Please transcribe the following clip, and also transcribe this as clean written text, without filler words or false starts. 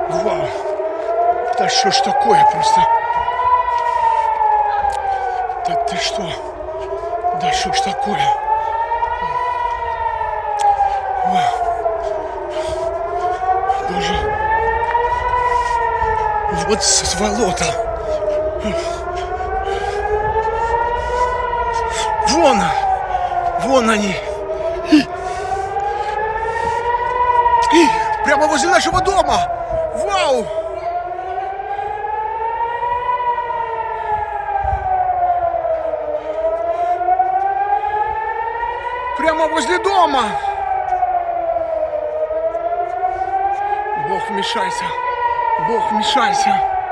Вау. Да что ж такое просто? Да ты что? Да что ж такое? Вау. Боже. Вот сволота. Вон! Вон они! Прямо возле нашего дома! Вау! Прямо возле дома! Бог, вмешайся! Бог, вмешайся!